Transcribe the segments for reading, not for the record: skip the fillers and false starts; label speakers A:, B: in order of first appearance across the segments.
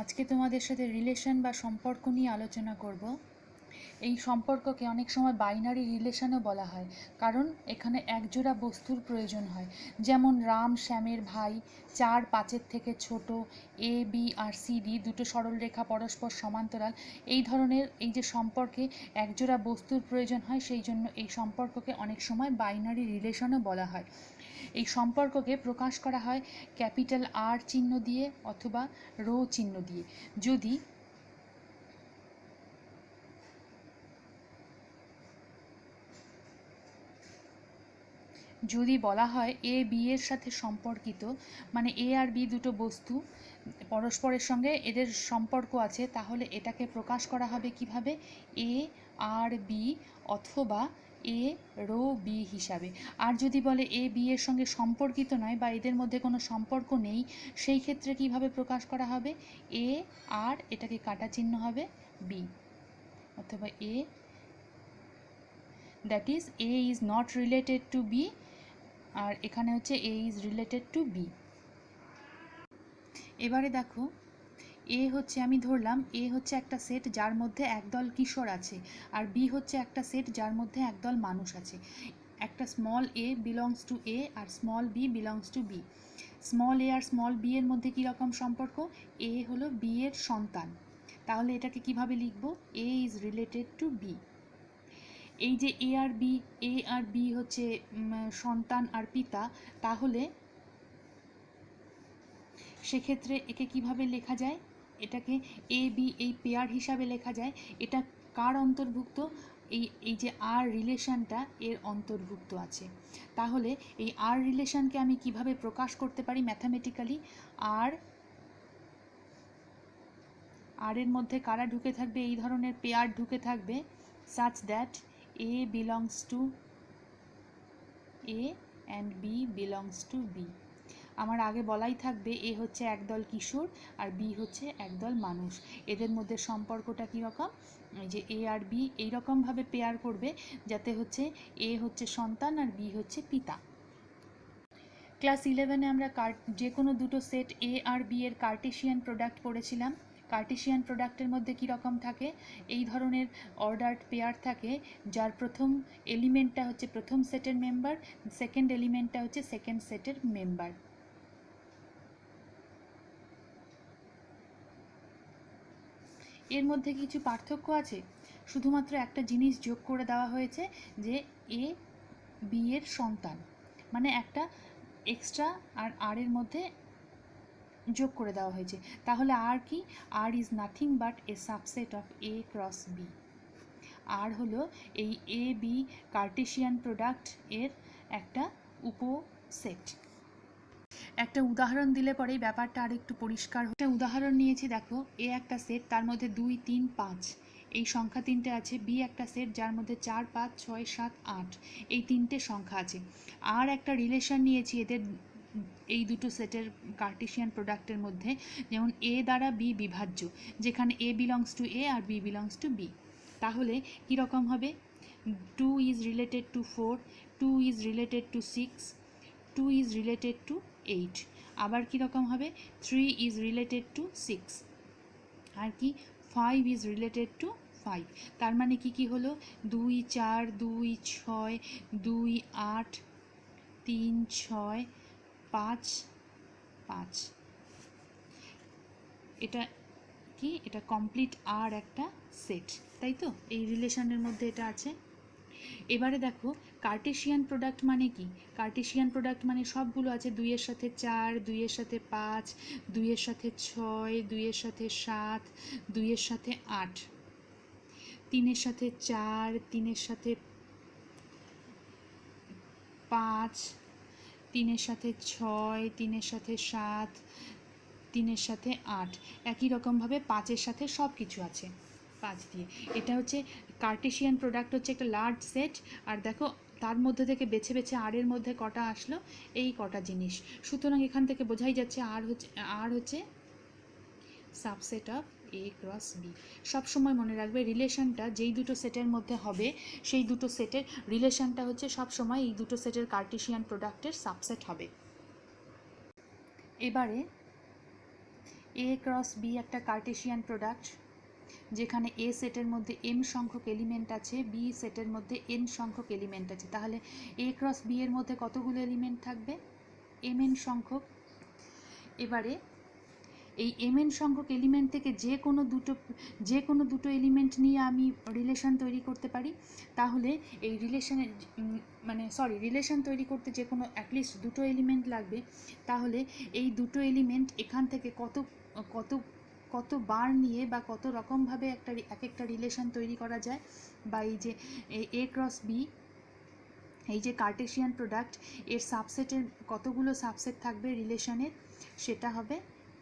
A: আজকে তোমাদের সাথে রিলেশন বা সম্পর্ক নিয়ে আলোচনা করব। এই সম্পর্ককে অনেক সময় বাইনারি রিলেশনও বলা হয়, কারণ এখানে একজোড়া বস্তুর প্রয়োজন হয়। যেমন রাম শ্যামের ভাই, 4-5 থেকে ছোট, A B R C D দুটো সরলরেখা পরস্পর সমান্তরাল। এই ধরনের এই যে সম্পর্কে একজোড়া বস্তুর প্রয়োজন হয়, সেই জন্য এই সম্পর্ককে অনেক সময় বাইনারি রিলেশনও বলা হয়। এই সম্পর্ককে প্রকাশ করা হয় ক্যাপিটাল আর চিহ্ন দিয়ে অথবা রো চিহ্ন দিয়ে। যদি বলা হয় এ বি এর সাথে সম্পর্কিত, মানে এ আর বি দুটো বস্তু পরস্পরের সঙ্গে এদের সম্পর্ক আছে, তাহলে এটাকে প্রকাশ করা হবে কিভাবে? এ আর বি অথবা এ রো বি হিসাবে। আর যদি বলে এ বি এর সঙ্গে সম্পর্কিত নয় বা এদের মধ্যে কোনো সম্পর্ক নেই, সেই ক্ষেত্রে কিভাবে প্রকাশ করা হবে? এ আর এটাকে কাটা চিহ্ন হবে বি, অথবা A, that is A is not related to B, আর এখানে হচ্ছে A is related to B. এবারে দেখো, এ হচ্ছে, আমি ধরলাম এ হচ্ছে একটা সেট যার মধ্যে একদল কিশোর আছে, আর বি হচ্ছে একটা সেট যার মধ্যে একদল মানুষ আছে। একটা small A belongs to A আর small B belongs to B. Small A আর স্মল বি এর মধ্যে কীরকম সম্পর্ক? এ হলো বি এর সন্তান, তাহলে এটাকে কিভাবে লিখব? এ ইজ রিলেটেড টু বি। এই যে এ আর বি হচ্ছে সন্তান আর পিতা, তাহলে সেক্ষেত্রে একে কিভাবে লেখা যায়? এটাকে এ বি এই পেয়ার হিসাবে লেখা যায়। এটা কার অন্তর্ভুক্ত? এই যে আর রিলেশনটা এর অন্তর্ভুক্ত আছে। তাহলে এই আর রিলেশনকে আমি কিভাবে প্রকাশ করতে পারি ম্যাথামেটিক্যালি? আর এর মধ্যে কারা ঢুকে থাকবে? এই ধরনের পেয়ার ঢুকে থাকবে, such that A belongs to A and B belongs to B। আমার আগে বলাই থাকবে এ হচ্ছে একদল কিশোর আর বি হচ্ছে একদল মানুষ। এদের মধ্যে সম্পর্কটা কীরকম? এই যে এ আর বি এইরকমভাবে পেয়ার করবে যাতে হচ্ছে এ হচ্ছে সন্তান আর বি হচ্ছে পিতা। ক্লাস 11-এ আমরা যে কোনো দুটো সেট এ আর বি এর কার্টেশিয়ান প্রোডাক্ট পড়েছিলাম। কার্টেশিয়ান প্রোডাক্টের মধ্যে কীরকম থাকে? এই ধরনের অর্ডার্ড পেয়ার থাকে, যার প্রথম এলিমেন্টটা হচ্ছে প্রথম সেটের মেম্বার, সেকেন্ড এলিমেন্টটা হচ্ছে সেকেন্ড সেটের মেম্বার। এর মধ্যে কিছু পার্থক্য আছে, শুধুমাত্র একটা জিনিস যোগ করে দেওয়া হয়েছে, যে এ বি এর সন্তান, মানে একটা এক্সট্রা আর এর মধ্যে যোগ করে দেওয়া হয়েছে। তাহলে আর কি? R is nothing but a subset of A cross B. R হলো এই এ বি কার্টেশিয়ান প্রোডাক্ট এর একটা উপসেট। একটা উদাহরণ দিলে পরেই ব্যাপারটা আর একটু পরিষ্কার। একটা উদাহরণ নিয়েছি, দেখো এ একটা সেট, তার মধ্যে 2, 3, 5 এই সংখ্যা তিনটে আছে। বি একটা সেট যার মধ্যে 4, 5, 6, 7, 8 এই তিনটে সংখ্যা আছে। আর একটা রিলেশন নিয়েছি এদের এই দুটো সেটের কার্টেশিয়ান প্রোডাক্টের মধ্যে, যেমন এ দ্বারা বি বিভাজ্য, যেখানে এ বিলংস টু এ আর বি বিলংস টু বি। তাহলে কীরকম হবে? 2 is related to 4, 2 is related to 6, 2 is related to 8। আবার কীরকম হবে? 3 ইজ রিলেটেড টু 6, আর কি 5 ইজ রিলেটেড টু 5। তার মানে কি হলো? 2, 4, 2, 6, 2, 8, 3, 6, 5, 5। এটা কি? এটা কমপ্লিট আর একটা সেট, তাই তো? এই রিলেশনের মধ্যে এটা আছে। এবারে দেখো কার্টেশিয়ান প্রোডাক্ট মানে কি? কার্টেশিয়ান প্রোডাক্ট মানে সবগুলো আছে, 2 এর সাথে 4, 2 এর সাথে 5, 2 এর সাথে 6, 2 এর সাথে 7, 2 এর সাথে 8, 3 এর সাথে 4, 3 এর সাথে 5, 3 এর সাথে 6, 3 এর সাথে 7, 3 এর সাথে 8। একই রকমভাবে 5 এর সাথে সব কিছু আছে 5 দিয়ে। এটা হচ্ছে কার্টেশিয়ান প্রোডাক্ট, হচ্ছে একটা লার্জ সেট। আর দেখো তার মধ্যে থেকে বেছে বেছে আর এর মধ্যে কটা আসলো? এই কটা জিনিস। সুতরাং এখান থেকে বোঝাই যাচ্ছে আর হচ্ছে subset of A cross B. সবসময় মনে রাখবে রিলেশনটা যেই দুটো সেটের মধ্যে হবে, সেই দুটো সেটের রিলেশনটা হচ্ছে সবসময় এই দুটো সেটের কার্টেশিয়ান প্রোডাক্টের সাবসেট হবে। এবারে এ ক্রস বি একটা কার্টেশিয়ান প্রোডাক্ট, যেখানে এ সেটের মধ্যে এম সংখ্যক এলিমেন্ট আছে, বি সেটের মধ্যে এন সংখ্যক এলিমেন্ট আছে। তাহলে এ ক্রস বি এর মধ্যে কতগুলো এলিমেন্ট থাকবে? এম এন সংখ্যক। এবারে এই এম এন সংখ্যক এলিমেন্ট থেকে যে কোনো দুটো এলিমেন্ট নিয়ে আমি রিলেশন তৈরি করতে পারি। তাহলে এই রিলেশন তৈরি করতে যে কোনো অ্যাটলিস্ট দুটো এলিমেন্ট লাগবে। তাহলে এই দুটো এলিমেন্ট এখান থেকে কত বার নিয়ে বা কত রকমভাবে এক একটা রিলেশন তৈরি করা যায়, বা এই যে এ ক্রস বি, এই যে কার্টেশিয়ান প্রোডাক্ট, এর সাবসেটের কতগুলো সাবসেট থাকবে রিলেশনের, সেটা হবে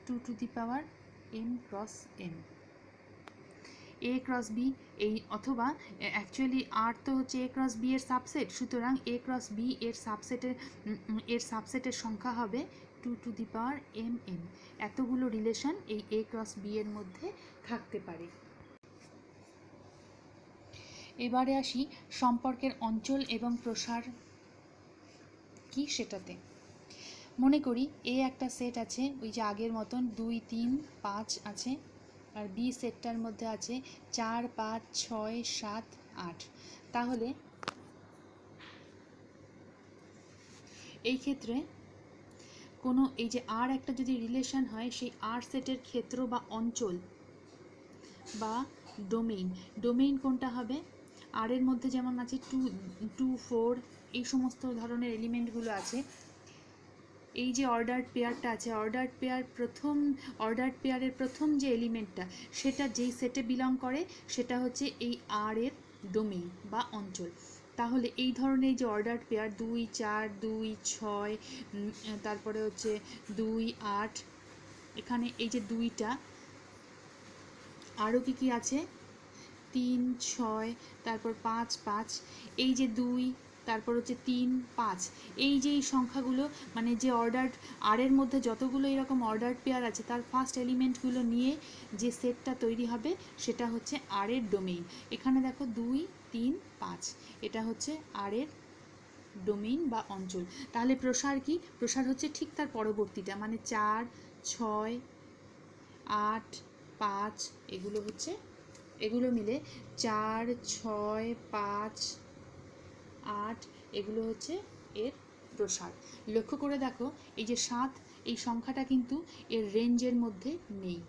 A: 2 to the power m cross n। A cross B, এই অথবা অ্যাকচুয়ালি আর তো হচ্ছে এ ক্রস বি এর সাবসেট, সুতরাং এ ক্রস বি এর সাবসেটের সংখ্যা হবে 2 to the power m n। এতগুলো রিলেশন এই এ ক্রস বি এর মধ্যে থাকতে পারে। এবারে আসি সম্পর্কের অঞ্চল এবং প্রসার কি সেটাতে। মনে করি এ একটা সেট আছে, ওই যে আগের মতন 2 3 5 আছে, আর বি সেটটার মধ্যে আছে 4 5 6 7 8। তাহলে এই ক্ষেত্রে কোনো এই যে আর একটা যদি রিলেশন হয়, সেই আর সেটের ক্ষেত্র বা অঞ্চল বা ডোমেইন কোনটা হবে? আর এর মধ্যে যেমন আছে 2 4 এই সমস্ত ধরনের এলিমেন্টগুলো আছে। এই যে অর্ডার্ড পেয়ারটা আছে, অর্ডার্ড পেয়ারের প্রথম যে এলিমেন্টটা, সেটা যেই সেটে বিলং করে সেটা হচ্ছে এই আর এর ডোমেইন বা অঞ্চল। তাহলে এই ধরনের যে অর্ডার্ড পেয়ার 2 4 2 6, তারপরে হচ্ছে 2 8, এখানে এই যে দুইটা, আরও কি আছে 3 6, তারপর 5 5, এই যে 2, তারপর হচ্ছে 3 5, এই যে এই সংখ্যাগুলো, মানে যে অর্ডার্ড আর এর মধ্যে যতগুলো এরকম অর্ডার্ড পেয়ার আছে, তার ফার্স্ট এলিমেন্টগুলো নিয়ে যে সেটটা তৈরি হবে সেটা হচ্ছে আর এর ডোমেইন। এখানে দেখো 2 3 5, এটা হচ্ছে আর এর ডোমেইন বা অঞ্চল। তাহলে প্রসার কি? প্রসার হচ্ছে ঠিক তার পরবর্তীটা, মানে 4 6 8 5, এগুলো মিলে 4 6 5 8, এগুলো হচ্ছে এর প্রসার। লক্ষ্য করে দেখো এই যে 7, এই সংখ্যাটা কিন্তু এর রেঞ্জের মধ্যে নেই।